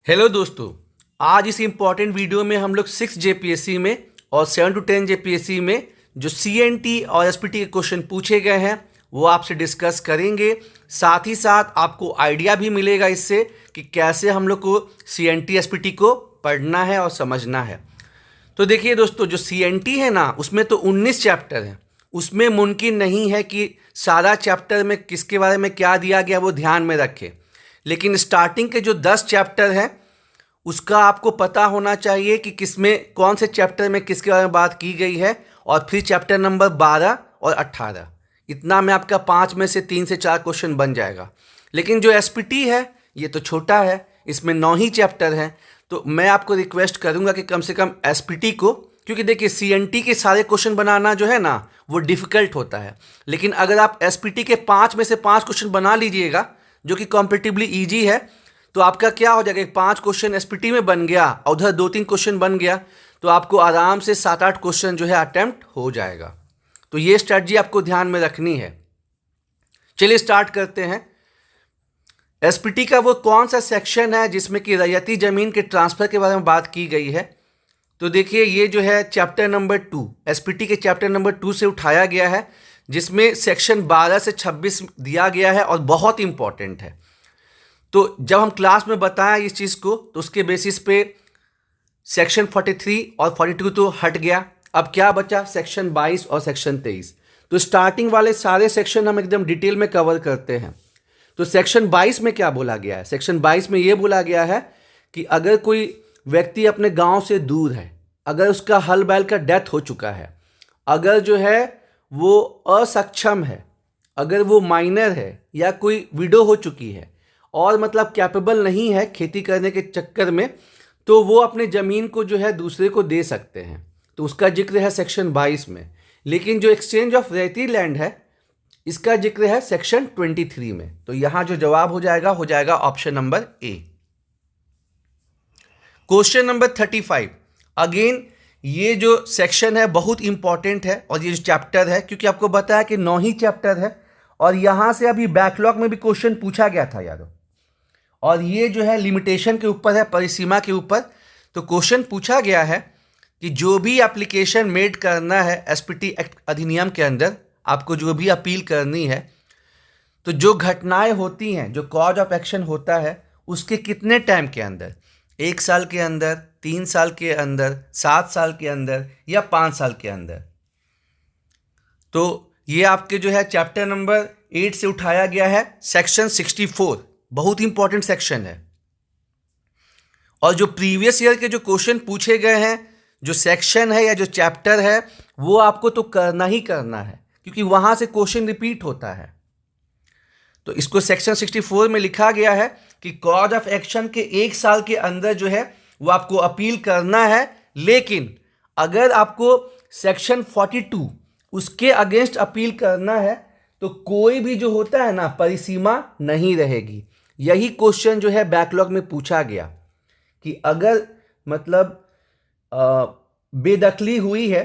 Hello दोस्तों। आज इस इम्पॉर्टेंट वीडियो में हम लोग 6 जेपीएससी में और 7 to 10 जेपीएससी में जो सीएनटी और एसपीटी के क्वेश्चन पूछे गए हैं वो आपसे डिस्कस करेंगे। साथ ही साथ आपको आइडिया भी मिलेगा इससे कि कैसे हम लोग को सीएनटी एसपीटी को पढ़ना है और समझना है। तो देखिए दोस्तों, जो सीएनटी है ना उसमें तो 19 चैप्टर हैं। उसमें मुमकिन नहीं है कि सारा चैप्टर में किसके बारे में क्या दिया गया वो ध्यान में रखें, लेकिन स्टार्टिंग के जो 10 चैप्टर हैं उसका आपको पता होना चाहिए कि किसमें कौन से चैप्टर में किसके बारे में बात की गई है। और फिर चैप्टर नंबर 12 और 18, इतना में आपका 5 में से 3 से 4 क्वेश्चन बन जाएगा। लेकिन जो एसपीटी है ये तो छोटा है, इसमें 9 ही चैप्टर हैं। तो मैं आपको रिक्वेस्ट करूंगा कि कम से कम एसपीटी को, क्योंकि देखिए सीएनटी के सारे क्वेश्चन बनाना जो है ना वो डिफ़िकल्ट होता है, लेकिन अगर आप एसपीटी के 5 में से 5 क्वेश्चन बना लीजिएगा जो कि कॉम्पिटिटिवली ईजी है, तो आपका क्या हो जाएगा, 5 क्वेश्चन एसपीटी में बन गया और उधर 2-3 क्वेश्चन बन गया, तो आपको आराम से 7-8 क्वेश्चन जो है अटेम्प्ट हो जाएगा। तो ये स्ट्रैटेजी आपको ध्यान में रखनी है। चलिए स्टार्ट करते हैं। एसपीटी का वो कौन सा सेक्शन है जिसमें कि रैयती ज़मीन के ट्रांसफ़र के बारे में बात की गई है। तो देखिए ये जो है चैप्टर नंबर 2, एसपीटी के चैप्टर नंबर 2 से उठाया गया है, जिसमें सेक्शन 12 से 26 दिया गया है और बहुत इंपॉर्टेंट है। तो जब हम क्लास में बताएं इस चीज़ को तो उसके बेसिस पे सेक्शन 43 और 42 तो हट गया। अब क्या बचा, सेक्शन 22 और सेक्शन 23। तो स्टार्टिंग वाले सारे सेक्शन हम एकदम डिटेल में कवर करते हैं। तो सेक्शन 22 में क्या बोला गया है, सेक्शन 22 में ये बोला गया है कि अगर कोई व्यक्ति अपने गांव से दूर है, अगर उसका हल बैल का डेथ हो चुका है, अगर जो है वो असक्षम है, अगर वो माइनर है या कोई विडो हो चुकी है और मतलब कैपेबल नहीं है खेती करने के चक्कर में, तो वो अपने ज़मीन को जो है दूसरे को दे सकते हैं। तो उसका जिक्र है सेक्शन 22 में। लेकिन जो एक्सचेंज ऑफ रैयती लैंड है इसका जिक्र है सेक्शन 23 में। तो यहाँ जो जवाब हो जाएगा option number A. Question number 35। Again ये जो सेक्शन है बहुत इंपॉर्टेंट है और ये जो चैप्टर है, क्योंकि आपको बताया कि 9 ही चैप्टर है और यहाँ से अभी बैकलॉग में भी क्वेश्चन पूछा गया था यारो, और ये जो है लिमिटेशन के ऊपर है, परिसीमा के ऊपर। तो क्वेश्चन पूछा गया है कि जो भी एप्लीकेशन मेड करना है एसपीटी एक्ट अधिनियम के अंदर, आपको जो भी अपील करनी है, तो जो घटनाएं होती हैं, जो कॉज ऑफ एक्शन होता है, उसके कितने टाइम के अंदर, 1 साल के अंदर, 3 साल के अंदर, 7 साल के अंदर या 5 साल के अंदर। तो ये आपके जो है चैप्टर नंबर 8 से उठाया गया है, सेक्शन 64, बहुत इंपॉर्टेंट सेक्शन है। और जो प्रीवियस ईयर के जो क्वेश्चन पूछे गए हैं, जो सेक्शन है या जो चैप्टर है, वो आपको तो करना ही करना है, क्योंकि वहां से क्वेश्चन रिपीट होता है। तो इसको सेक्शन 64 में लिखा गया है कि कॉज ऑफ एक्शन के 1 साल के अंदर जो है वो आपको अपील करना है। लेकिन अगर आपको सेक्शन 42 उसके अगेंस्ट अपील करना है तो कोई भी जो होता है ना परिसीमा नहीं रहेगी। यही क्वेश्चन जो है बैकलॉग में पूछा गया कि अगर मतलब बेदखली हुई है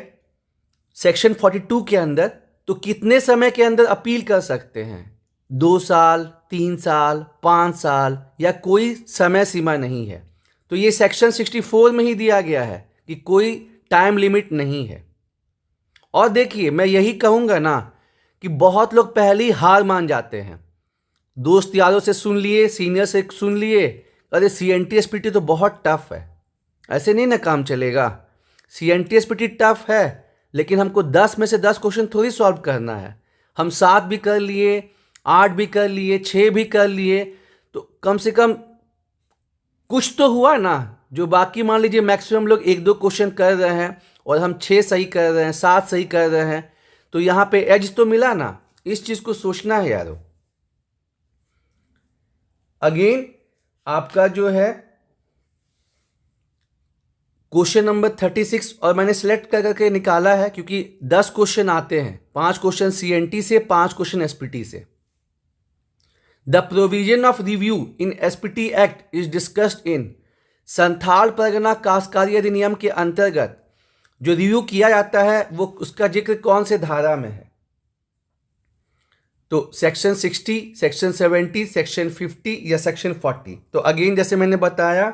सेक्शन 42 के अंदर तो कितने समय के अंदर अपील कर सकते हैं, 2 साल, 3 साल, 5 साल या कोई समय सीमा नहीं है। तो ये सेक्शन 64 में ही दिया गया है कि कोई टाइम लिमिट नहीं है। और देखिए मैं यही कहूँगा ना कि बहुत लोग पहले ही हार मान जाते हैं, दोस्त यारों से सुन लिए, सीनियर से सुन लिए, अरे सीएनटी एसपीटी तो बहुत टफ है। ऐसे नहीं ना काम चलेगा। सीएनटी एसपीटी टफ है, लेकिन हमको 10 में से 10 क्वेश्चन थोड़ी सॉल्व करना है। हम 7 भी कर लिए, 8 भी कर लिए, 6 भी कर लिए, तो कम से कम कुछ तो हुआ ना। जो बाकी मान लीजिए मैक्सिमम लोग 1-2 क्वेश्चन कर रहे हैं और हम 6 सही कर रहे हैं, 7 सही कर रहे हैं, तो यहाँ पे एज तो मिला ना। इस चीज़ को सोचना है यारो। अगेन आपका जो है क्वेश्चन नंबर 36, और मैंने सेलेक्ट कर करके निकाला है क्योंकि 10 क्वेश्चन आते हैं, 5 क्वेश्चन सीएनटी से, 5 क्वेश्चन एसपीटी से। The provision of review in SPT act is discussed in, Santhal Pargana काश्तकारी अधिनियम के अंतर्गत जो रिव्यू किया जाता है वो उसका जिक्र कौन से धारा में है। तो सेक्शन 60, सेक्शन 70, सेक्शन 50 या सेक्शन 40। तो अगेन जैसे मैंने बताया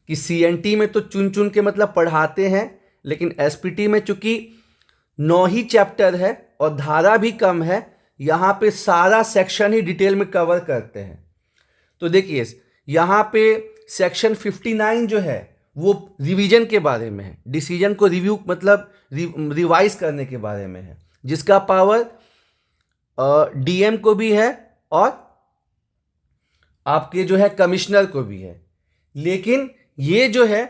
कि सीएनटी में तो चुन चुन के मतलब पढ़ाते हैं, लेकिन एसपीटी में चूंकि 9 ही चैप्टर है और धारा भी कम है, यहाँ पे सारा सेक्शन ही डिटेल में कवर करते हैं। तो देखिए यहाँ पे सेक्शन 59 जो है वो रिवीजन के बारे में है, डिसीजन को रिव्यू मतलब रिवाइज करने के बारे में है, जिसका पावर डीएम को भी है और आपके जो है कमिश्नर को भी है। लेकिन ये जो है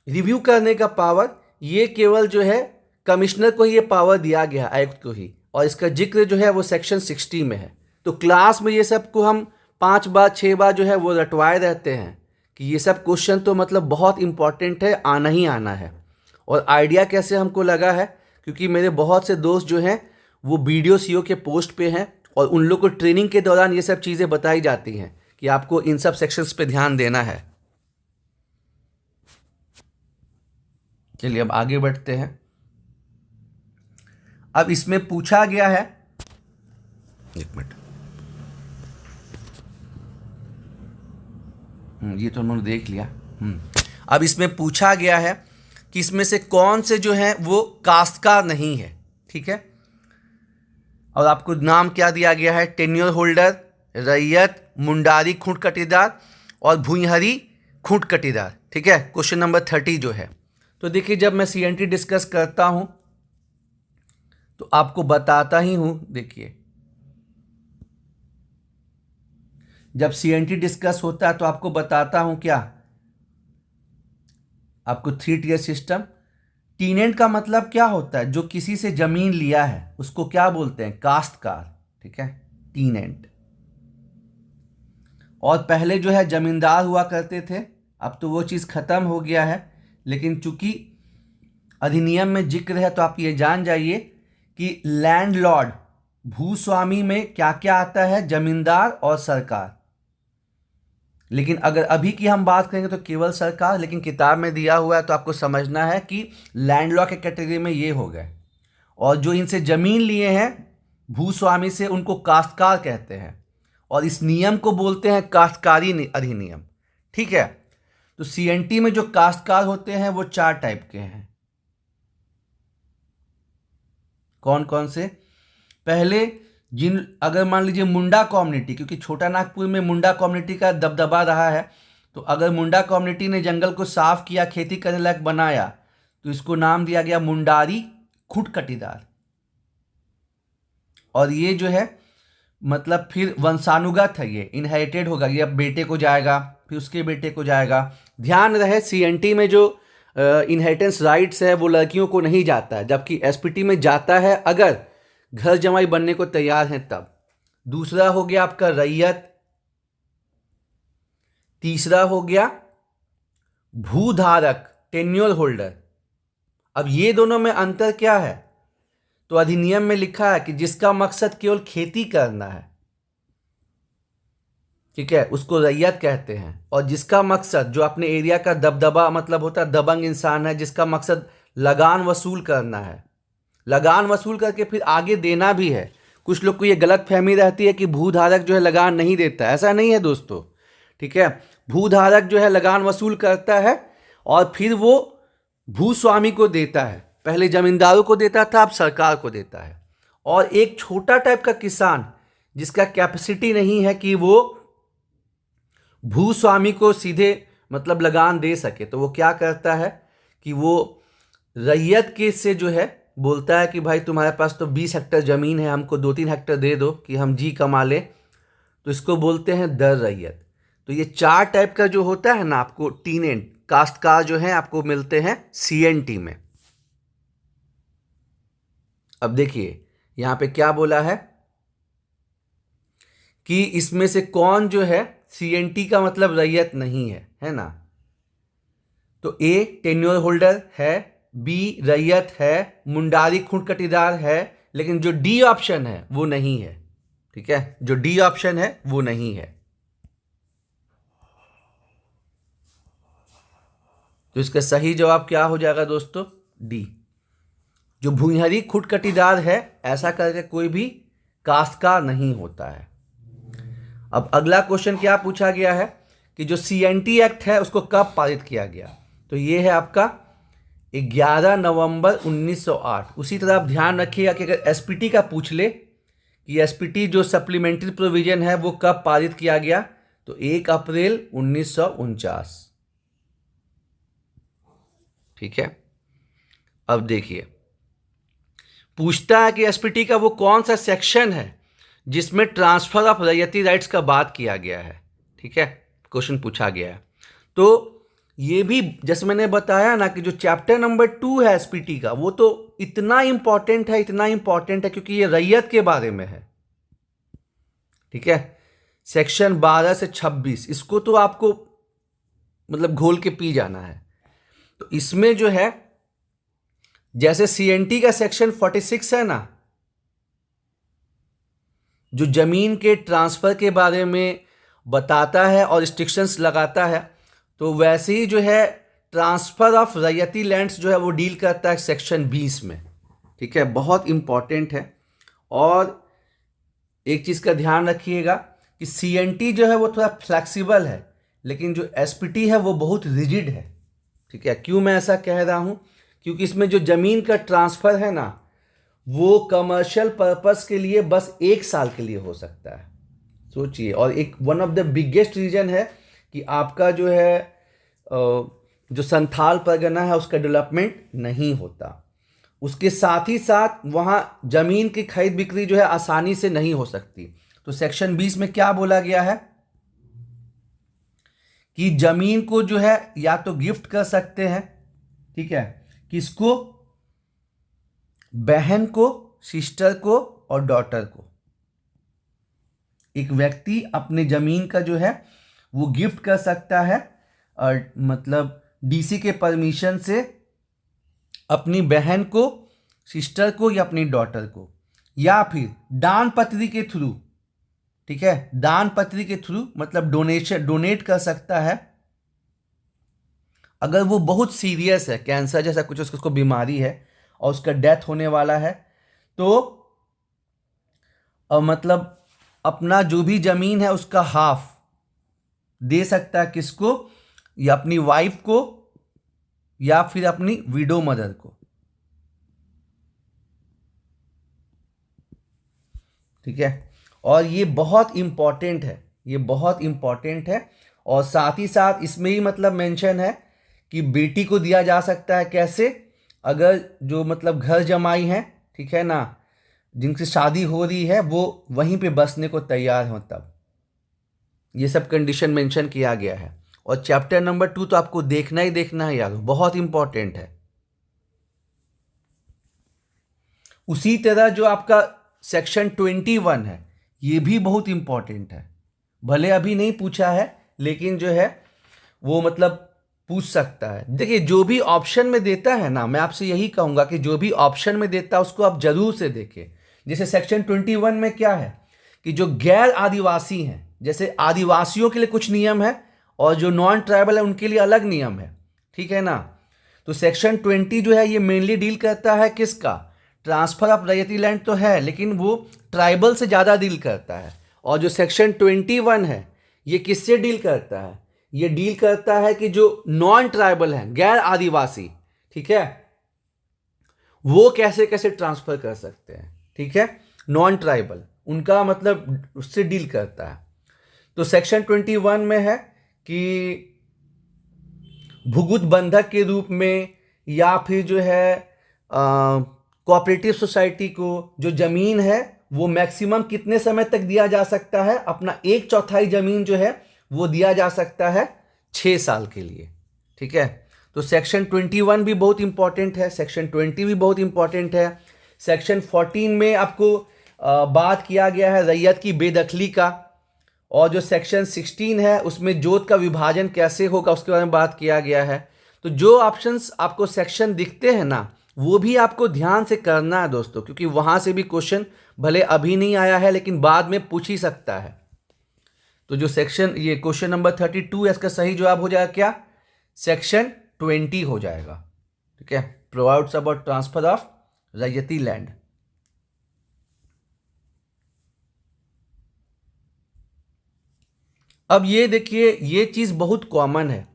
रिव्यू करने का पावर ये केवल जो है कमिश्नर को ही ये पावर दिया गया, आयुक्त को ही, और इसका जिक्र जो है वो सेक्शन 60 में है। तो क्लास में ये सब को हम 5 बार 6 बार जो है वो रटवाए रहते हैं कि ये सब क्वेश्चन तो मतलब बहुत इंपॉर्टेंट है, आना ही आना है। और आइडिया कैसे हमको लगा है, क्योंकि मेरे बहुत से दोस्त जो हैं वो वीडियो सीओ के पोस्ट पे हैं और उन लोग को ट्रेनिंग के दौरान ये सब चीज़ें बताई जाती हैं कि आपको इन सब सेक्शंस पे ध्यान देना है। चलिए अब आगे बढ़ते हैं। अब इसमें पूछा गया है, एक मिनट, ये तो हमने देख लिया। अब इसमें पूछा गया है कि इसमें से कौन से जो है वो काश्तकार नहीं है, ठीक है। और आपको नाम क्या दिया गया है, टेन्योर होल्डर, रैयत, मुंडारी खूंट कटीदार और भूइंहरी खूंट कटीदार, ठीक है। क्वेश्चन नंबर 30 जो है, तो देखिए जब मैं सीएनटी डिस्कस करता हूं तो आपको बताता ही हूं, देखिए जब सीएनटी डिस्कस होता है तो आपको बताता हूं क्या, आपको 3 टियर सिस्टम। टीनेंट का मतलब क्या होता है, जो किसी से जमीन लिया है उसको क्या बोलते हैं, काश्तकार, ठीक है, टीनेंट। और पहले जो है जमींदार हुआ करते थे, अब तो वो चीज़ खत्म हो गया है, लेकिन चूंकि अधिनियम में जिक्र है तो आप ये जान जाइए कि लैंडलॉर्ड, भूस्वामी में क्या क्या आता है, जमींदार और सरकार। लेकिन अगर अभी की हम बात करेंगे तो केवल सरकार, लेकिन किताब में दिया हुआ है तो आपको समझना है कि लैंडलॉर्ड के कैटेगरी में ये हो गए। और जो इनसे जमीन लिए हैं भूस्वामी से, उनको काश्तकार कहते हैं, और इस नियम को बोलते हैं काश्तकारी अधिनियम, ठीक है। तो सीएनटी में जो काश्तकार होते हैं वो 4 टाइप के हैं। कौन कौन से, पहले अगर मान लीजिए मुंडा कम्युनिटी, क्योंकि छोटा नागपुर में मुंडा कम्युनिटी का दबदबा रहा है, तो अगर मुंडा कम्युनिटी ने जंगल को साफ किया, खेती करने लायक बनाया, तो इसको नाम दिया गया मुंडारी खूंट कटीदार। और ये जो है मतलब फिर वंशानुगत है, ये इनहेरिटेड होगा, ये अब बेटे को जाएगा, फिर उसके बेटे को जाएगा। ध्यान रहे सीएनटी में जो इनहेरिटेंस राइट्स है वो लड़कियों को नहीं जाता है, जबकि एसपीटी में जाता है अगर घर जमाई बनने को तैयार हैं तब। दूसरा हो गया आपका रैयत, तीसरा हो गया भूधारक, टेन्योर होल्डर। अब ये दोनों में अंतर क्या है, तो अधिनियम में लिखा है कि जिसका मकसद केवल खेती करना है, ठीक है, उसको रैयत कहते हैं। और जिसका मकसद, जो अपने एरिया का दबदबा मतलब होता है, दबंग इंसान है, जिसका मकसद लगान वसूल करना है, लगान वसूल करके फिर आगे देना भी है। कुछ लोग को ये गलत फहमी रहती है कि भूधारक जो है लगान नहीं देता, ऐसा नहीं है दोस्तों, ठीक है। भूधारक जो है लगान वसूल करता है और फिर वो भूस्वामी को देता है, पहले जमींदारों को देता था, अब सरकार को देता है। और एक छोटा टाइप का किसान जिसका कैपेसिटी नहीं है कि वो भूस्वामी को सीधे मतलब लगान दे सके, तो वो क्या करता है कि वो रैयत के से जो है बोलता है कि भाई तुम्हारे पास तो 20 हेक्टेयर ज़मीन है, हमको 2-3 हेक्टेयर दे दो कि हम जी कमा ले, तो इसको बोलते हैं दर रैयत। तो ये 4 टाइप का जो होता है ना, आपको टीनेंट काश्तकार जो है आपको मिलते हैं सीएनटी में। अब देखिए यहाँ पे क्या बोला है कि इसमें से कौन जो है सीएनटी का मतलब रैयत नहीं है, है ना। तो ए टेन्योर होल्डर है, बी रैयत है, मुंडारी खूंट कटीदार है, लेकिन जो डी ऑप्शन है वो नहीं है, ठीक है, जो डी ऑप्शन है वो नहीं है। तो इसका सही जवाब क्या हो जाएगा दोस्तों, डी। जो भूइंहरी खूंट कटीदार है, ऐसा करके कोई भी काश्तकार नहीं होता है। अब अगला क्वेश्चन क्या पूछा गया है कि जो CNT एक्ट है उसको कब पारित किया गया। तो ये है आपका 11 नवंबर 1908। उसी तरह आप ध्यान रखिएगा कि अगर SPT का पूछ ले कि SPT जो सप्लीमेंट्री प्रोविजन है वो कब पारित किया गया, तो 1 अप्रैल 1949। ठीक है, अब देखिए पूछता है कि SPT का वो कौन सा सेक्शन है जिसमें ट्रांसफर ऑफ रैयती राइट्स का बात किया गया है। ठीक है, क्वेश्चन पूछा गया है। तो ये भी जैसे मैंने बताया ना कि जो चैप्टर नंबर 2 है SPT का, वो तो इतना इंपॉर्टेंट है, इतना इंपॉर्टेंट है क्योंकि ये रैयत के बारे में है। ठीक है, सेक्शन 12 से 26 इसको तो आपको मतलब घोल के पी जाना है। तो इसमें जो है जैसे CNT का सेक्शन 46 है ना, जो जमीन के ट्रांसफर के बारे में बताता है और रिस्ट्रिक्शंस लगाता है, तो वैसे ही जो है ट्रांसफर ऑफ रैयती लैंड्स जो है वो डील करता है सेक्शन 20 में। ठीक है, बहुत इंपॉर्टेंट है। और एक चीज़ का ध्यान रखिएगा कि CNT जो है वो थोड़ा फ्लेक्सिबल है, लेकिन जो SPT है वो बहुत रिजिड है। ठीक है, क्यों मैं ऐसा कह रहा हूँ, क्योंकि इसमें जो ज़मीन का ट्रांसफ़र है ना वो कमर्शियल पर्पस के लिए बस 1 साल के लिए हो सकता है, सोचिए। और एक one of the biggest reason है कि आपका जो है जो संथाल परगना है उसका डेवलपमेंट नहीं होता। उसके साथ ही साथ वहाँ ज़मीन की खरीद बिक्री जो है आसानी से नहीं हो सकती। तो सेक्शन 20 में क्या बोला गया है कि ज़मीन को जो है या तो गिफ्ट कर सकते हैं, ठीक है, किसको, बहन को, सिस्टर को और डॉटर को। एक व्यक्ति अपने ज़मीन का जो है वो गिफ्ट कर सकता है और मतलब DC के परमिशन से अपनी बहन को, सिस्टर को या अपनी डॉटर को, या फिर दान पत्री के थ्रू। ठीक है, दान पत्री के थ्रू मतलब डोनेट कर सकता है। अगर वो बहुत सीरियस है, कैंसर जैसा कुछ उसको बीमारी है और उसका डेथ होने वाला है, तो मतलब अपना जो भी ज़मीन है उसका हाफ दे सकता है, किसको, या अपनी वाइफ को या फिर अपनी विडो मदर को। ठीक है, और ये बहुत इंपॉर्टेंट है, ये बहुत इंपॉर्टेंट है। और साथ ही साथ इसमें ही मतलब मेंशन है कि बेटी को दिया जा सकता है, कैसे, अगर जो मतलब घर जमाई है, ठीक है ना, जिनसे शादी हो रही है वो वहीं पे बसने को तैयार हो, तब ये सब कंडीशन मेंशन किया गया है। और चैप्टर नंबर 2 तो आपको देखना ही देखना है यार, बहुत इंपॉर्टेंट है। उसी तरह जो आपका सेक्शन 21 है ये भी बहुत इंपॉर्टेंट है। भले अभी नहीं पूछा है लेकिन जो है वो मतलब पूछ सकता है। देखिए जो भी ऑप्शन में देता है ना, मैं आपसे यही कहूँगा कि जो भी ऑप्शन में देता है उसको आप जरूर से देखें। जैसे सेक्शन 21 में क्या है कि जो गैर आदिवासी हैं, जैसे आदिवासियों के लिए कुछ नियम है और जो नॉन ट्राइबल है उनके लिए अलग नियम है। ठीक है ना, तो सेक्शन 20 जो है ये मेनली डील करता है किसका, ट्रांसफर ऑफ रैयती लैंड तो है लेकिन वो ट्राइबल से ज़्यादा डील करता है। और जो सेक्शन 21 है ये किससे डील करता है, ये डील करता है कि जो नॉन ट्राइबल हैं, गैर आदिवासी, ठीक है, वो कैसे कैसे ट्रांसफर कर सकते हैं। ठीक है, नॉन ट्राइबल उनका मतलब उससे डील करता है। तो सेक्शन 21 में है कि भुगुत बंधक के रूप में या फिर जो है कोऑपरेटिव सोसाइटी को जो ज़मीन है वो मैक्सिमम कितने समय तक दिया जा सकता है, अपना 1/4 ज़मीन जो है वो दिया जा सकता है 6 साल के लिए। ठीक है, तो सेक्शन 21 भी बहुत इंपॉर्टेंट है, सेक्शन 20 भी बहुत इंपॉर्टेंट है। सेक्शन 14 में आपको बात किया गया है रैयत की बेदखली का, और जो सेक्शन 16 है उसमें जोत का विभाजन कैसे होगा उसके बारे में बात किया गया है। तो जो ऑप्शंस आपको सेक्शन दिखते हैं ना वो भी आपको ध्यान से करना है दोस्तों, क्योंकि वहाँ से भी क्वेश्चन भले अभी नहीं आया है लेकिन बाद में पूछ ही सकता है। तो जो सेक्शन ये क्वेश्चन नंबर 32 है इसका सही जवाब हो जाएगा क्या, सेक्शन 20 हो जाएगा। ठीक है, provides about transfer of raiyati land. अब ये देखिए, ये चीज़ बहुत कॉमन है।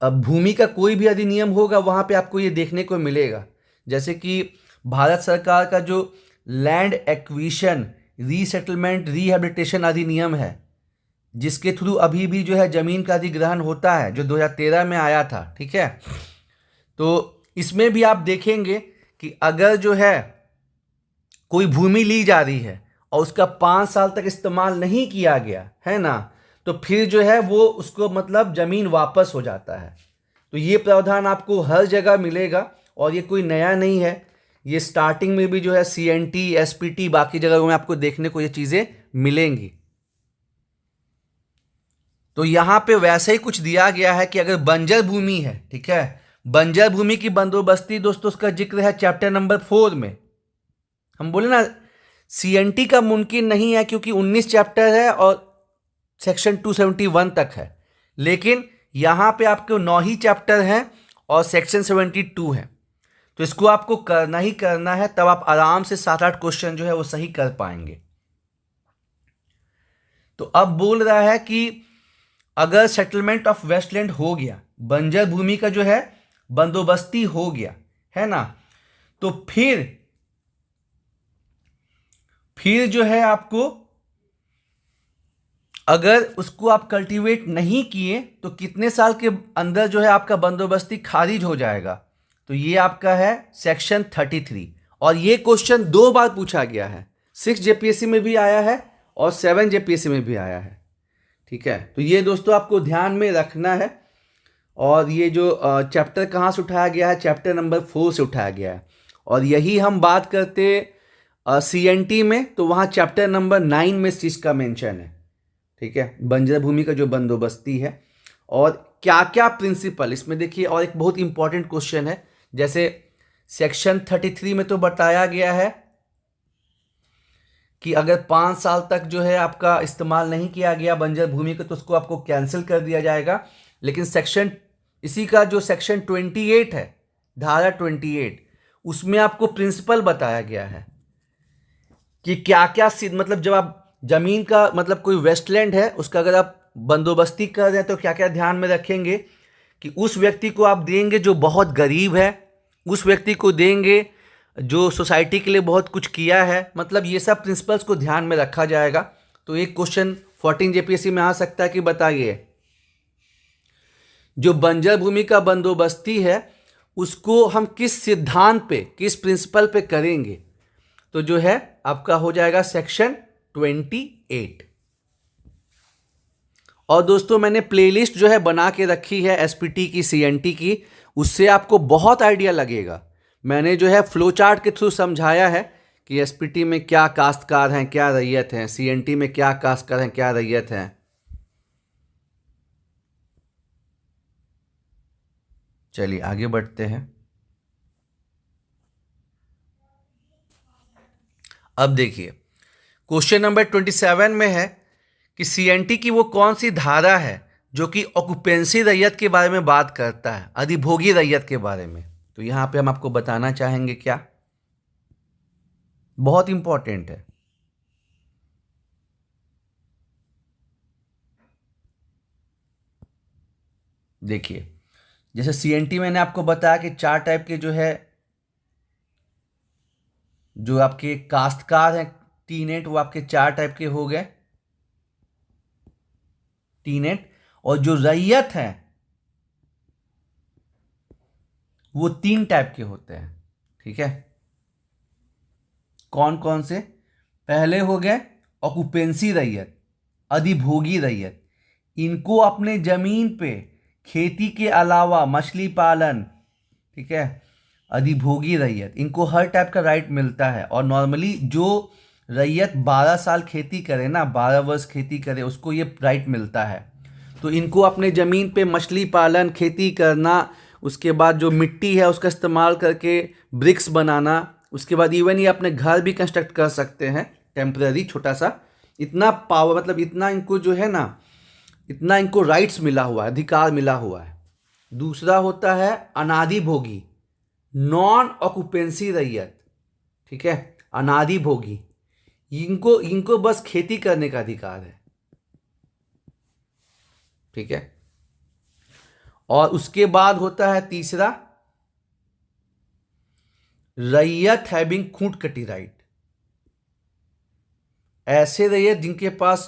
अब भूमि का कोई भी अधिनियम होगा वहाँ पे आपको ये देखने को मिलेगा। जैसे कि भारत सरकार का जो लैंड एक्विजिशन रीसेटलमेंट रिहैबिलिटेशन अधिनियम है, जिसके थ्रू अभी भी जो है ज़मीन का अधिग्रहण होता है, जो 2013 में आया था, ठीक है। तो इसमें भी आप देखेंगे कि अगर जो है कोई भूमि ली जा रही है और उसका 5 साल तक इस्तेमाल नहीं किया गया है ना, तो फिर जो है वो उसको मतलब ज़मीन वापस हो जाता है। तो ये प्रावधान आपको हर जगह मिलेगा और ये कोई नया नहीं है। ये स्टार्टिंग में भी जो है CNT SPT बाकी जगहों में आपको देखने को ये चीज़ें मिलेंगी। तो यहाँ पे वैसे ही कुछ दिया गया है कि अगर बंजर भूमि है, ठीक है, बंजर भूमि की बंदोबस्ती दोस्तों उसका जिक्र है चैप्टर नंबर 4 में। हम बोले ना CNT का मुमकिन नहीं है क्योंकि 19 चैप्टर है और सेक्शन 271 तक है, लेकिन यहाँ पे आपको 9 ही चैप्टर हैं और सेक्शन 72 है। तो इसको आपको करना ही करना है, तब आप आराम से 7-8 क्वेश्चन जो है वो सही कर पाएंगे। तो अब बोल रहा है कि अगर सेटलमेंट ऑफ वेस्टलैंड हो गया, बंजर भूमि का जो है बंदोबस्ती हो गया है ना, तो फिर जो है आपको अगर उसको आप कल्टीवेट नहीं किए तो कितने साल के अंदर जो है आपका बंदोबस्ती खारिज हो जाएगा। तो ये आपका है सेक्शन 33 और ये क्वेश्चन 2 बार पूछा गया है। 6 JPSC में भी आया है और 7 JPSC में भी आया है, ठीक है। तो ये दोस्तों आपको ध्यान में रखना है। और ये जो चैप्टर कहाँ से उठाया गया है, चैप्टर नंबर 4 से उठाया गया है। और यही हम बात करते CNT में, तो वहाँ चैप्टर नंबर 9 में इस चीज़ का मेंशन है, ठीक है, बंजर भूमि का जो बंदोबस्ती है और क्या क्या प्रिंसिपल इसमें देखिए। और एक बहुत इंपॉर्टेंट क्वेश्चन है, जैसे सेक्शन 33 में तो बताया गया है कि अगर 5 साल तक जो है आपका इस्तेमाल नहीं किया गया बंजर भूमि का तो उसको आपको कैंसिल कर दिया जाएगा। लेकिन सेक्शन इसी का जो सेक्शन 28 है, धारा 28, उसमें आपको प्रिंसिपल बताया गया है कि क्या क्या मतलब जब आप जमीन का मतलब कोई वेस्टलैंड है उसका अगर आप बंदोबस्ती कर रहे हैं तो क्या क्या ध्यान में रखेंगे कि उस व्यक्ति को आप देंगे जो बहुत गरीब है, उस व्यक्ति को देंगे जो सोसाइटी के लिए बहुत कुछ किया है, मतलब ये सब प्रिंसिपल्स को ध्यान में रखा जाएगा। तो एक क्वेश्चन 14 JPSC में आ सकता है कि बताइए जो बंजर भूमि का बंदोबस्ती है उसको हम किस सिद्धांत पे, किस प्रिंसिपल पे करेंगे। तो जो है आपका हो जाएगा सेक्शन 28। और दोस्तों मैंने प्लेलिस्ट जो है बना के रखी है SPT की, CNT की, उससे आपको बहुत आइडिया लगेगा। मैंने जो है फ्लो चार्ट के थ्रू समझाया है कि SPT में क्या काश्तकार हैं, क्या रैयत हैं, CNT में क्या काश्तकार हैं, क्या रैयत हैं। चलिए आगे बढ़ते हैं। अब देखिए क्वेश्चन नंबर 27 में है कि CNT की वो कौन सी धारा है जो कि ऑक्यूपेंसी रैयत के बारे में बात करता है, अधिभोगी रैयत के बारे में। तो यहाँ पे हम आपको बताना चाहेंगे क्या, बहुत इंपॉर्टेंट है। देखिए जैसे CNT मैंने आपको बताया कि 4 टाइप के जो है जो आपके काश्तकार हैं टीनेट, वो आपके 4 टाइप के हो गए टीनेट। और जो रैयत हैं वो 3 टाइप के होते हैं, ठीक है। कौन कौन से, पहले हो गए ऑक्यूपेंसी रैयत, अधिभोगी रैयत। इनको अपने जमीन पे खेती के अलावा मछली पालन, ठीक है, अधिभोगी रैयत, इनको हर टाइप का राइट मिलता है। और नॉर्मली जो रैयत 12 साल खेती करे ना, 12 वर्ष खेती करे, उसको ये राइट मिलता है। तो इनको अपने ज़मीन पे मछली पालन, खेती करना, उसके बाद जो मिट्टी है उसका इस्तेमाल करके ब्रिक्स बनाना, उसके बाद इवन ये अपने घर भी कंस्ट्रक्ट कर सकते हैं टेम्पररी छोटा सा। इतना पावर, मतलब इतना इनको जो है ना, इतना इनको राइट्स मिला हुआ है, अधिकार मिला हुआ है। दूसरा होता है अनादिभोगी, नॉन ऑक्यूपेंसी रैयत, ठीक है, अनादिभोगी। इनको बस खेती करने का अधिकार है। ठीक है। और उसके बाद होता है तीसरा, रैयत हैविंग खूंट कटी राइट। ऐसे रैयत जिनके पास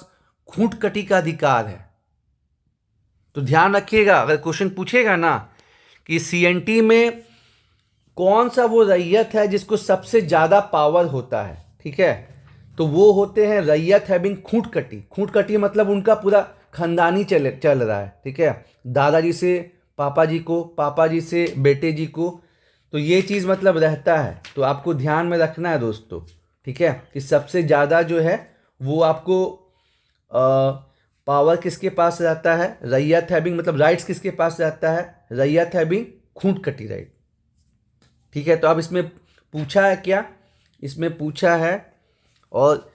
खूंट कटी का अधिकार है। तो ध्यान रखिएगा, अगर क्वेश्चन पूछेगा ना कि सीएनटी में कौन सा वो रैयत है जिसको सबसे ज्यादा पावर होता है, ठीक है, तो वो होते हैं रैयत हैविंग खूंट कटी। खूंट कटी मतलब उनका पूरा खानदानी चल रहा है, ठीक है, दादाजी से पापा जी को, पापा जी से बेटे जी को, तो ये चीज़ मतलब रहता है। तो आपको ध्यान में रखना है दोस्तों, ठीक है, कि सबसे ज़्यादा जो है वो आपको पावर किसके पास रहता है, रैयत हैविंग मतलब राइट्स किसके पास रहता है, रैयत हैविंग खूंट कटी राइट, ठीक है। तो अब इसमें पूछा है क्या, इसमें पूछा है, और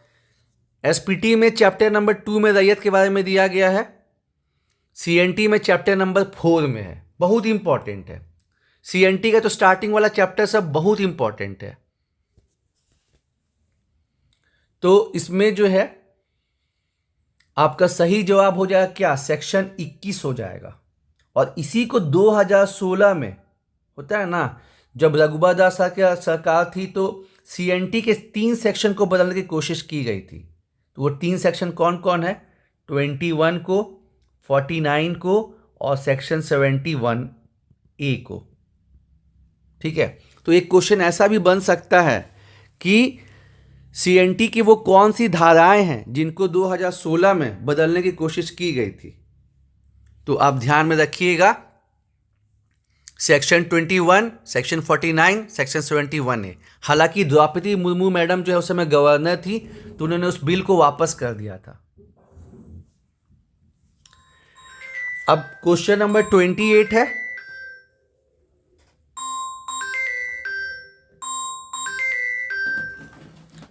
एसपीटी में चैप्टर नंबर 2 में रैयत के बारे में दिया गया है, सीएनटी में चैप्टर नंबर 4 में है। बहुत इंपॉर्टेंट है सीएनटी का, तो स्टार्टिंग वाला चैप्टर सब बहुत इंपॉर्टेंट है। तो इसमें जो है आपका सही जवाब हो जाएगा क्या, सेक्शन 21 हो जाएगा। और इसी को 2016 में होता है ना, जब रघुबर दास की सरकार थी तो सीएनटी के 3 सेक्शन को बदलने की कोशिश की गई थी। तो वो 3 सेक्शन कौन कौन है, 21 को, 49 को और सेक्शन 71A को, ठीक है। तो एक क्वेश्चन ऐसा भी बन सकता है कि सीएनटी की वो कौन सी धाराएं हैं जिनको 2016 में बदलने की कोशिश की गई थी। तो आप ध्यान में रखिएगा, सेक्शन 21, सेक्शन 49, सेक्शन 71A। हालांकि द्रौपदी मुर्मू मैडम जो है उस समय गवर्नर थी, तो उन्होंने उस बिल को वापस कर दिया था। अब क्वेश्चन नंबर 28 है,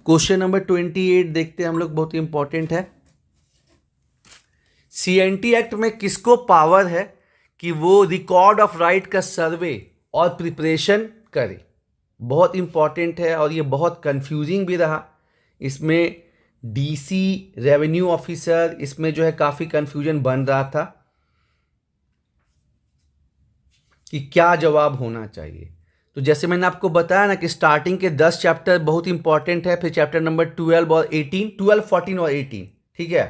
क्वेश्चन नंबर 28 देखते हैं हम लोग, बहुत इंपॉर्टेंट है। सीएनटी एक्ट में किसको पावर है कि वो रिकॉर्ड ऑफ राइट का सर्वे और प्रिपरेशन करे। बहुत इंपॉर्टेंट है और ये बहुत कंफ्यूजिंग भी रहा। इसमें डीसी, रेवेन्यू ऑफिसर, इसमें जो है काफ़ी कंफ्यूजन बन रहा था कि क्या जवाब होना चाहिए। तो जैसे मैंने आपको बताया ना कि स्टार्टिंग के 10 चैप्टर बहुत इंपॉर्टेंट है, फिर चैप्टर नंबर 12 और 18, 12, 14 और 18, ठीक है।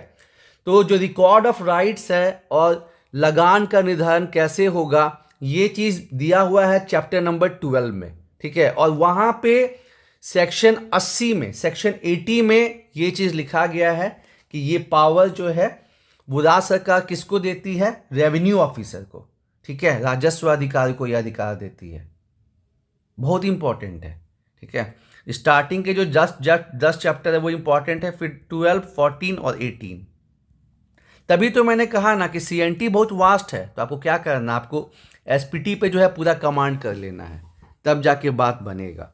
तो जो रिकॉर्ड ऑफ राइट्स है और लगान का निर्धारण कैसे होगा, ये चीज़ दिया हुआ है चैप्टर नंबर 12 में, ठीक है। और वहाँ पे सेक्शन 80 में, सेक्शन 80 में ये चीज़ लिखा गया है कि ये पावर जो है वो राज्य सरकार किसको देती है, रेवेन्यू ऑफिसर को, ठीक है, राजस्व अधिकारी को यह अधिकार देती है। बहुत इंपॉर्टेंट है, ठीक है। स्टार्टिंग के जो 10 चैप्टर है वो इंपॉर्टेंट है, फिर 12, 14 और 18। तभी तो मैंने कहा ना कि सीएनटी बहुत वास्ट है, तो आपको क्या करना, आपको एसपीटी पे जो है पूरा कमांड कर लेना है, तब जाके बात बनेगा।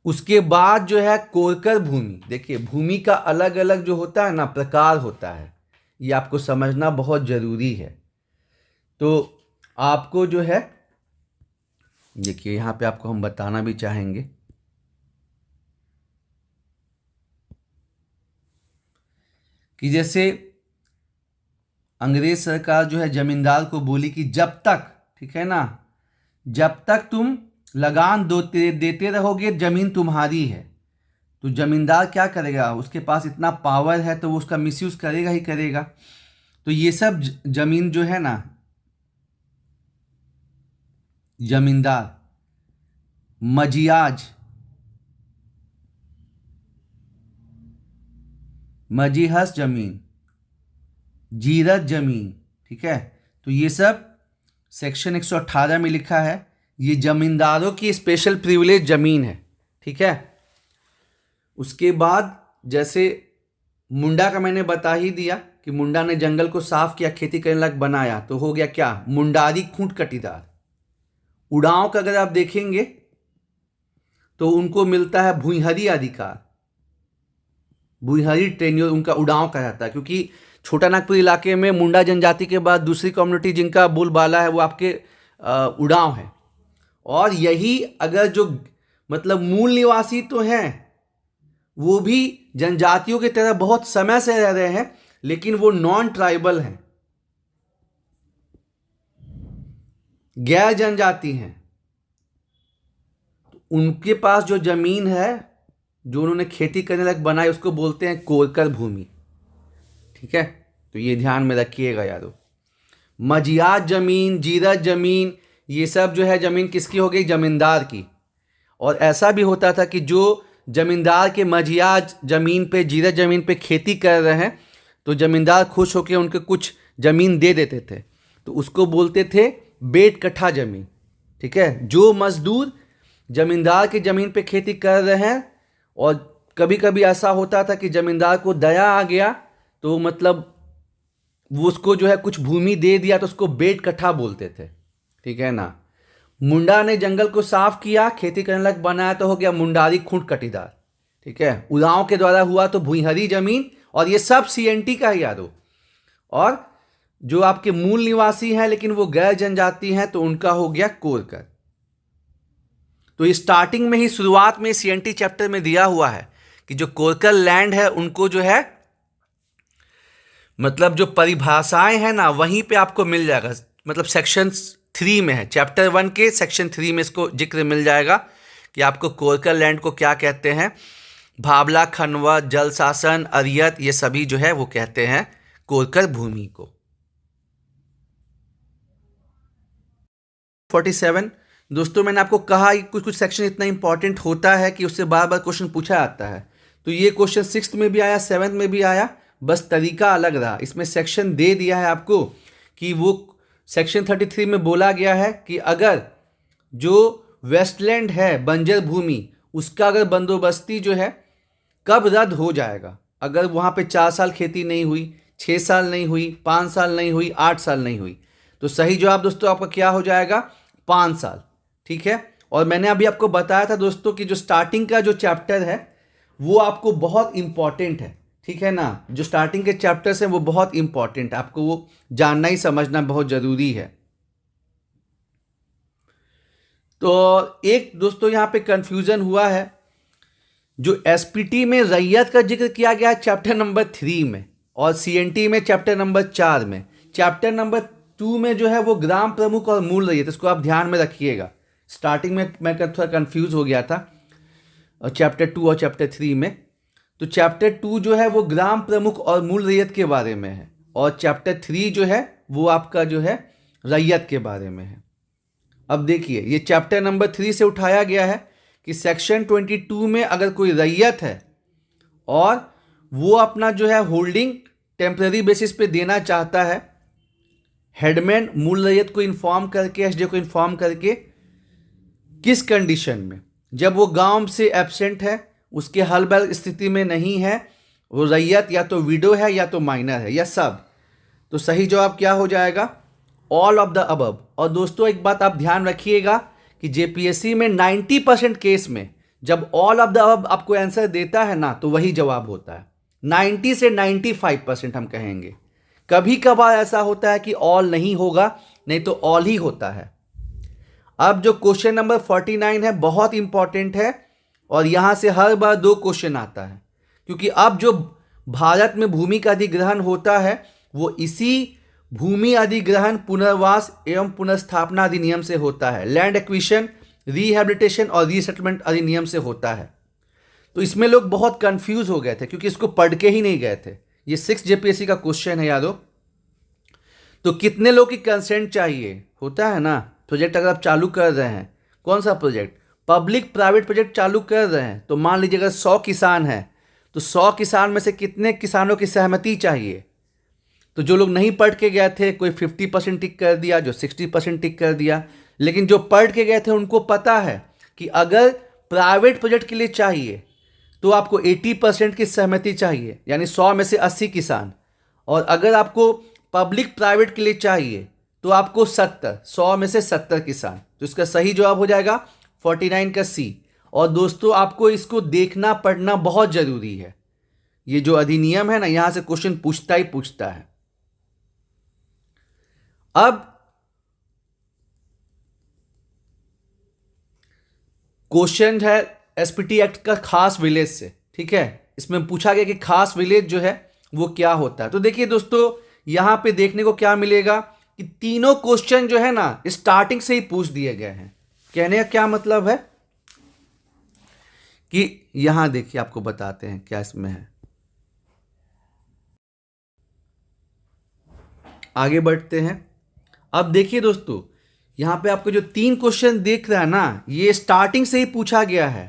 उसके बाद जो है कोरकर भूमि, देखिए भूमि का अलग अलग जो होता है ना प्रकार होता है, ये आपको समझना बहुत जरूरी है। तो आपको जो है देखिए यहाँ पे आपको हम बताना भी चाहेंगे कि जैसे अंग्रेज सरकार जो है जमींदार को बोली कि जब तक, ठीक है ना, जब तक तुम लगान देते रहोगे जमीन तुम्हारी है। तो जमींदार क्या करेगा, उसके पास इतना पावर है तो वो उसका मिसयूज करेगा ही करेगा। तो ये सब जमीन जो है ना, जमींदार, मजियाज, मजीहस जमीन, जीरत जमीन, ठीक है, तो ये सब सेक्शन 118 में लिखा है, ये जमींदारों की स्पेशल प्रिविलेज जमीन है, ठीक है। उसके बाद जैसे मुंडा का मैंने बता ही दिया कि मुंडा ने जंगल को साफ किया, खेती करने लायक बनाया, तो हो गया क्या, मुंडारी खूंट कटीदार। उड़ांव का अगर आप देखेंगे तो उनको मिलता है भूइंहरी अधिकार, भूइंहरी टेन्योर उनका उड़ांव कहलाता है, क्योंकि छोटा नागपुर इलाके में मुंडा जनजाति के बाद दूसरी कम्युनिटी जिनका बोलबाला है वो आपके उड़ांव है। और यही अगर जो मतलब मूल निवासी तो हैं, वो भी जनजातियों की तरह बहुत समय से रह रहे हैं, लेकिन वो नॉन ट्राइबल हैं, गैर जनजाति हैं। उनके पास जो जमीन है, जो उन्होंने खेती करने लायक बनाई, उसको बोलते हैं कोरकर भूमि। ठीक है, तो ये ध्यान में रखिएगा यारो। मजियात जमीन, जीरत जमीन, ये सब जो है जमीन किसकी हो गई? जमींदार की। और ऐसा भी होता था कि जो जमींदार के मजियात जमीन पे, जीरत जमीन पे खेती कर रहे हैं, तो जमींदार खुश होकर उनके कुछ जमीन दे देते थे, तो उसको बोलते थे बेट कट्ठा जमीन। ठीक है, जो मजदूर जमींदार की जमीन पे खेती कर रहे हैं, और कभी कभी ऐसा होता था कि जमींदार को दया आ गया, तो मतलब वो उसको जो है कुछ भूमि दे दिया, तो उसको बेट कट्ठा बोलते थे। ठीक है ना। मुंडा ने जंगल को साफ किया, खेती करने लायक बनाया, तो हो गया मुंडारी खूंट कटीदार। ठीक है, उरांव के द्वारा हुआ तो भुइंहरी जमीन, और ये सब सीएनटी का ही यादो। और जो आपके मूल निवासी हैं लेकिन वो गैर जनजाति हैं, तो उनका हो गया कोरकर। तो स्टार्टिंग में ही, शुरुआत में सीएनटी चैप्टर में दिया हुआ है कि जो कोरकर लैंड है उनको जो है, मतलब जो परिभाषाएं हैं ना, वहीं पे आपको मिल जाएगा। मतलब सेक्शन 3 में है, चैप्टर 1 के सेक्शन 3 में इसको जिक्र मिल जाएगा कि आपको कोरकर लैंड को क्या कहते हैं। भावला, खनवा, जल शासन, अरियत, ये सभी जो है वो कहते हैं कोरकर भूमि को। 47 दोस्तों, मैंने आपको कहा कि कुछ कुछ सेक्शन इतना इंपॉर्टेंट होता है कि उससे बार बार क्वेश्चन पूछा जाता है। तो ये क्वेश्चन 6th में भी आया, 7th में भी आया, बस तरीका अलग रहा। इसमें सेक्शन दे दिया है आपको कि वो सेक्शन 33 में बोला गया है कि अगर जो वेस्टलैंड है, बंजर भूमि, उसका अगर बंदोबस्ती जो है कब रद्द हो जाएगा। अगर वहाँ पे 4 साल खेती नहीं हुई, 6 साल नहीं हुई, 5 साल नहीं हुई, 8 साल नहीं हुई, तो सही जवाब दोस्तों आपका क्या हो जाएगा? 5 साल। ठीक है, और मैंने अभी आपको बताया था दोस्तों कि जो स्टार्टिंग का जो चैप्टर है वो आपको बहुत इंपॉर्टेंट है। ठीक है ना, जो स्टार्टिंग के चैप्टर्स हैं वो बहुत इंपॉर्टेंट है, आपको वो जानना ही समझना बहुत जरूरी है। तो एक दोस्तों यहाँ पे कंफ्यूजन हुआ है, जो एसपीटी में रैयत का जिक्र किया गया है चैप्टर नंबर 3 में, और सीएनटी में चैप्टर नंबर 4 में। चैप्टर नंबर 2 में जो है वो ग्राम प्रमुख और मूल रैयत, इसको आप ध्यान में रखिएगा। स्टार्टिंग में मैं थोड़ा कंफ्यूज हो गया था चैप्टर 2 और चैप्टर 3 में। तो चैप्टर 2 जो है वो ग्राम प्रमुख और मूल रैयत के बारे में है, और चैप्टर 3 जो है वो आपका जो है रैयत के बारे में है। अब देखिए, ये चैप्टर नंबर 3 से उठाया गया है कि सेक्शन 22 में अगर कोई रैयत है और वो अपना जो है होल्डिंग टेम्पररी बेसिस पे देना चाहता है, हेडमैन मूल रैयत को इन्फॉर्म करके, एसडी को इन्फॉर्म करके, किस कंडीशन में? जब वो गांव से एब्सेंट है, उसके हल बैल स्थिति में नहीं है, वो रैयत या तो विडो है या तो माइनर है या सब। तो सही जवाब क्या हो जाएगा? All of the above. और दोस्तों एक बात आप ध्यान रखिएगा कि जेपीएससी में 90% केस में जब ऑल ऑफ द अबव आपको आंसर देता है ना, तो वही जवाब होता है। 90 से 95% हम कहेंगे। कभी कभार ऐसा होता है कि ऑल नहीं होगा, नहीं तो ऑल ही होता है। अब जो क्वेश्चन नंबर 49 है बहुत इंपॉर्टेंट है, और यहां से हर बार 2 क्वेश्चन आता है, क्योंकि अब जो भारत में भूमि का अधिग्रहण होता है वो इसी भूमि अधिग्रहण, पुनर्वास एवं पुनर्स्थापना अधिनियम से होता है। लैंड एक्विजिशन, रिहैबिलिटेशन और रीसेटलमेंट अधिनियम से होता है। तो इसमें लोग बहुत कंफ्यूज हो गए थे क्योंकि इसको पढ़ के ही नहीं गए थे। ये 6 जेपीएससी का क्वेश्चन है यादों। तो कितने लोग की कंसेंट चाहिए होता है ना, प्रोजेक्ट अगर आप चालू कर रहे हैं, कौन सा प्रोजेक्ट? पब्लिक प्राइवेट प्रोजेक्ट चालू कर रहे हैं, तो मान लीजिए अगर 100 किसान हैं, तो 100 किसान में से कितने किसानों की सहमति चाहिए? तो जो लोग नहीं पढ़ के गए थे, कोई 50% टिक कर दिया, जो 60% टिक कर दिया। लेकिन जो पढ़ के गए थे उनको पता है कि अगर प्राइवेट प्रोजेक्ट के लिए चाहिए तो आपको 80% की सहमति चाहिए, यानी 100 में से 80 किसान। और अगर आपको पब्लिक प्राइवेट के लिए चाहिए तो आपको 100 में से 70 किसान। तो इसका सही जवाब हो जाएगा 49 का सी। और दोस्तों आपको इसको देखना पढ़ना बहुत जरूरी है। ये जो अधिनियम है ना, यहां से क्वेश्चन पूछता ही पूछता है। अब क्वेश्चन है एसपीटी एक्ट का खास विलेज से। ठीक है, इसमें पूछा गया कि खास विलेज जो है वो क्या होता है। तो देखिए दोस्तों, यहां पे देखने को क्या मिलेगा कि तीनों क्वेश्चन जो है ना स्टार्टिंग से ही पूछ दिए गए हैं। कहने का क्या मतलब है कि यहां देखिए, आपको बताते हैं क्या इसमें है। आगे बढ़ते हैं। अब देखिए दोस्तों, यहां पे आपको जो 3 क्वेश्चन दिख रहा है ना, ये स्टार्टिंग से ही पूछा गया है।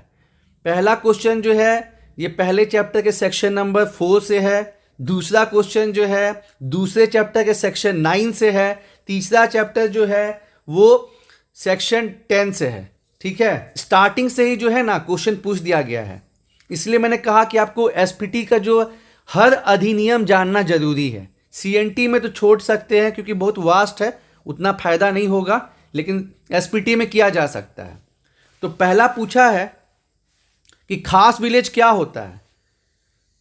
पहला क्वेश्चन जो है ये पहले चैप्टर के सेक्शन नंबर 4 से है। दूसरा क्वेश्चन जो है दूसरे चैप्टर के सेक्शन 9 से है। तीसरा चैप्टर जो है वो सेक्शन 10 से है। ठीक है, स्टार्टिंग से ही जो है ना क्वेश्चन पूछ दिया गया है। इसलिए मैंने कहा कि आपको एसपीटी का जो हर अधिनियम जानना जरूरी है। सीएनटी में तो छोड़ सकते हैं क्योंकि बहुत वास्ट है, उतना फायदा नहीं होगा, लेकिन एसपीटी में किया जा सकता है। तो पहला पूछा है कि खास विलेज क्या होता है।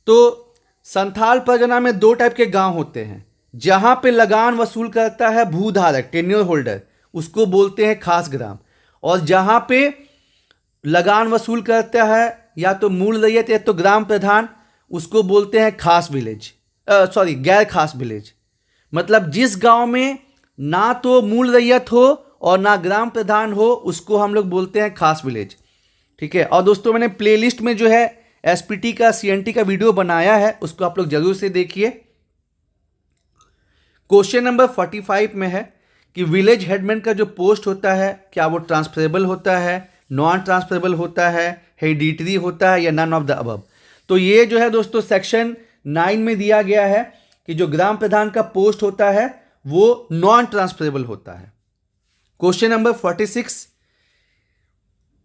तो संथाल परगना में 2 टाइप के गांव होते हैं। जहां पे लगान वसूल करता है भूधारक, टेन्योर होल्डर, उसको बोलते हैं खास ग्राम। और जहां पे लगान वसूल करता है या तो मूल रैयत या तो ग्राम प्रधान, उसको बोलते हैं खास विलेज, गैर खास विलेज। मतलब जिस गांव में ना तो मूल रैयत हो और ना ग्राम प्रधान हो, उसको हम लोग बोलते हैं खास विलेज। ठीक है, और दोस्तों मैंने प्लेलिस्ट में जो है एसपीटी का सीएनटी का वीडियो बनाया है, उसको आप लोग जरूर से देखिए। क्वेश्चन नंबर 45 में है कि विलेज हेडमैन का जो पोस्ट होता है क्या वो ट्रांसफरेबल होता है, नॉन ट्रांसफरेबल होता है, हेरिडिटरी होता है या नन ऑफ द अबव। तो ये जो है दोस्तों सेक्शन 9 में दिया गया है कि जो ग्राम प्रधान का पोस्ट होता है वो नॉन ट्रांसफरेबल होता है। क्वेश्चन नंबर 46,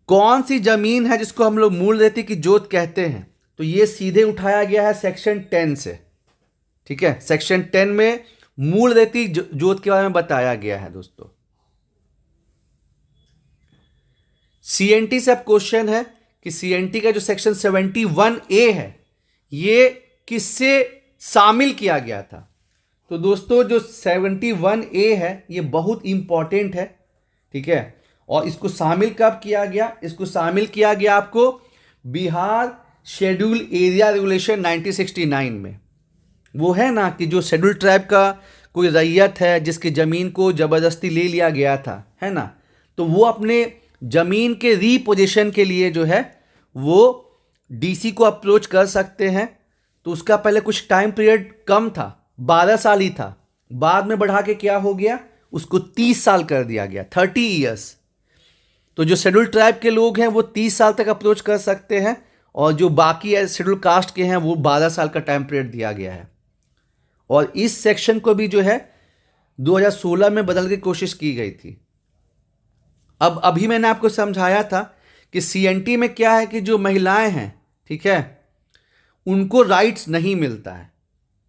कौन सी जमीन है जिसको हम लोग मूल रेती की जोत कहते हैं। तो ये सीधे उठाया गया है सेक्शन 10 से। ठीक है, सेक्शन 10 में मूल रेती जोत के बारे में बताया गया है दोस्तों। सीएनटी से अब क्वेश्चन है कि सीएनटी का जो सेक्शन 71A है ये किससे शामिल किया गया था। तो दोस्तों जो 71A है ये बहुत इंपॉर्टेंट है। ठीक है, और इसको शामिल कब किया गया, इसको शामिल किया गया आपको बिहार शेड्यूल एरिया रेगुलेशन 1969 में। वो है ना कि जो शेड्यूल ट्राइब का कोई रैयत है जिसकी ज़मीन को ज़बरदस्ती ले लिया गया था, है ना, तो वो अपने ज़मीन के रीपोजीशन के लिए जो है वो डीसी को अप्रोच कर सकते हैं। तो उसका पहले कुछ टाइम पीरियड कम था, 12 साल ही था, बाद में बढ़ा के क्या हो गया, उसको 30 साल कर दिया गया, 30 ईयर्स। तो जो शेड्यूल ट्राइब के लोग हैं वो 30 साल तक अप्रोच कर सकते हैं, और जो बाकी शेड्यूल कास्ट के हैं वो 12 साल का टाइम पीरियड दिया गया है। और इस सेक्शन को भी जो है 2016 में बदल के कोशिश की गई थी। अब अभी मैंने आपको समझाया था कि सीएनटी में क्या है कि जो महिलाएं हैं, ठीक है, उनको राइट्स नहीं मिलता है।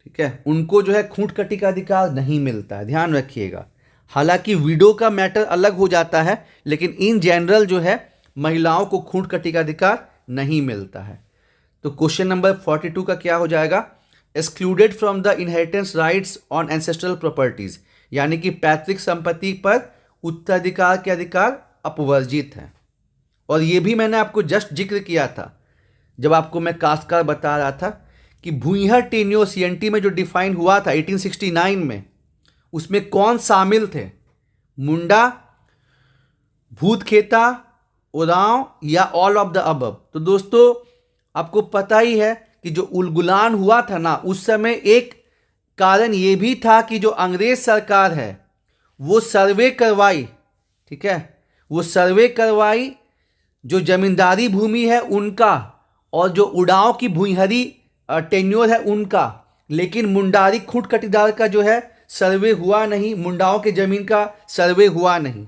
ठीक है, उनको जो है खूंट कटी का अधिकार नहीं मिलता है, ध्यान रखिएगा। हालांकि विडो का मैटर अलग हो जाता है, लेकिन इन जनरल जो है महिलाओं को खूंट कटी का अधिकार नहीं मिलता है। तो क्वेश्चन नंबर 42 का क्या हो जाएगा, excluded from the inheritance rights on ancestral properties, यानी कि पैतृक संपत्ति पर उत्तराधिकार के अधिकार अपवर्जित हैं। और ये भी मैंने आपको जस्ट जिक्र किया था जब आपको मैं कास्टकार बता रहा था कि भूइहर टेन्योर सीएनटी में जो डिफाइन हुआ था 1869 में, उसमें कौन शामिल थे, मुंडा, भूतखेता, उरांव या ऑल ऑफ द अबव। तो दोस्तों आपको पता ही है कि जो उलगुलान हुआ था ना, उस समय एक कारण ये भी था कि जो अंग्रेज सरकार है वो सर्वे करवाई, ठीक है, वो सर्वे करवाई जो जमींदारी भूमि है उनका और जो उड़ाव की भूइहरी टेन्योर है उनका, लेकिन मुंडारी खूंट कटीदार का जो है सर्वे हुआ नहीं, मुंडाओं के जमीन का सर्वे हुआ नहीं।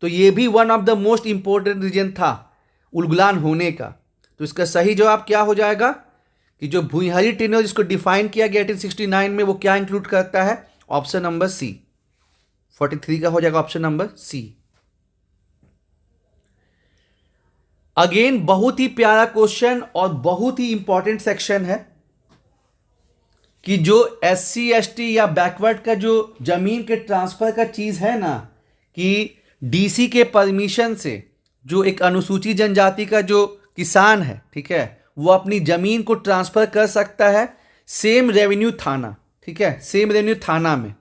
तो ये भी one of the most important reason था उलगुलान होने का। तो इसका सही जवाब क्या हो जाएगा कि जो भूइहरी टेन्योर जिसको डिफाइन किया गया 1869 में, वो क्या इंक्लूड करता है, ऑप्शन नंबर सी, 43 का हो जाएगा ऑप्शन नंबर सी। अगेन बहुत ही प्यारा क्वेश्चन और बहुत ही इंपॉर्टेंट सेक्शन है कि जो SC ST या बैकवर्ड का जो जमीन के ट्रांसफर का चीज है ना, कि डीसी के परमिशन से जो एक अनुसूचित जनजाति का जो किसान है, ठीक है, वो अपनी ज़मीन को ट्रांसफ़र कर सकता है सेम रेवेन्यू थाना, ठीक है, सेम रेवेन्यू थाना में।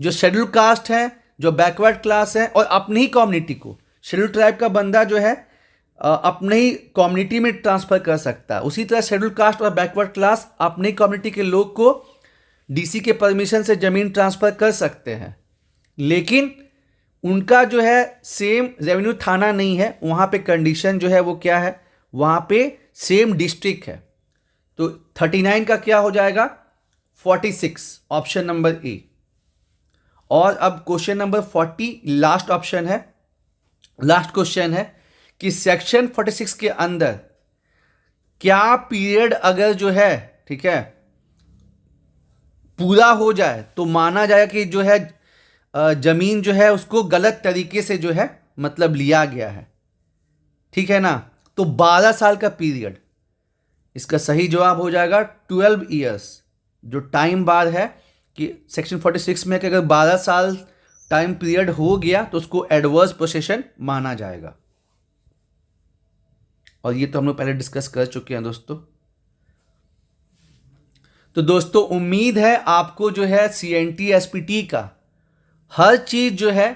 जो शेड्यूल कास्ट है, जो बैकवर्ड क्लास है और अपनी ही कम्युनिटी को, शेड्यूल ट्राइब का बंदा जो है अपने ही कम्युनिटी में ट्रांसफ़र कर सकता है। उसी तरह शेड्यूल कास्ट और बैकवर्ड क्लास अपनी कम्युनिटी के लोग को डीसी के परमिशन से ज़मीन ट्रांसफ़र कर सकते हैं, लेकिन उनका जो है सेम रेवेन्यू थाना नहीं है। वहाँ पे कंडीशन जो है वो क्या है, वहाँ पे सेम डिस्ट्रिक्ट है। तो 39 का क्या हो जाएगा, 46, ऑप्शन नंबर ए। और अब क्वेश्चन नंबर 40 लास्ट ऑप्शन है, लास्ट क्वेश्चन है कि सेक्शन 46 के अंदर क्या पीरियड अगर जो है, ठीक है, पूरा हो जाए तो माना जाएगा कि जो है जमीन जो है उसको गलत तरीके से जो है मतलब लिया गया है, ठीक है ना। तो 12 साल का पीरियड, इसका सही जवाब हो जाएगा 12 ईयर्स। जो टाइम बार है कि सेक्शन 46 में कि अगर 12 साल टाइम पीरियड हो गया तो उसको एडवर्स पोसेशन माना जाएगा। और ये तो हम लोग पहले डिस्कस कर चुके हैं दोस्तों। तो दोस्तों उम्मीद है आपको जो है सीएनटी एसपीटी का हर चीज जो है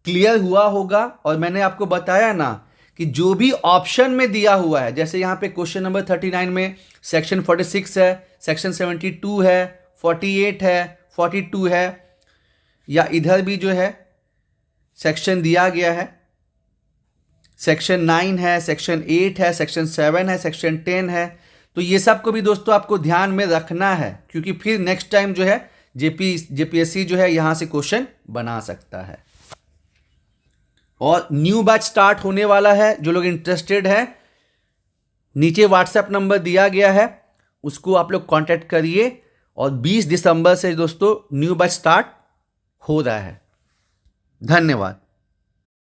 क्लियर हुआ होगा। और मैंने आपको बताया ना कि जो भी ऑप्शन में दिया हुआ है, जैसे यहाँ पे क्वेश्चन नंबर 39 में सेक्शन 46 है, सेक्शन 72 है, 48 है, 42 है, या इधर भी जो है सेक्शन दिया गया है, सेक्शन 9 है, सेक्शन 8 है, सेक्शन 7 है, सेक्शन 10 है। तो ये सब को भी दोस्तों आपको ध्यान में रखना है, क्योंकि फिर नेक्स्ट टाइम जो है जेपीएससी जो है यहाँ से क्वेश्चन बना सकता है। और न्यू बैच स्टार्ट होने वाला है। जो लोग इंटरेस्टेड है, नीचे व्हाट्सएप नंबर दिया गया है, उसको आप लोग कांटेक्ट करिए। और 20 दिसंबर से दोस्तों न्यू बैच स्टार्ट हो रहा है। धन्यवाद।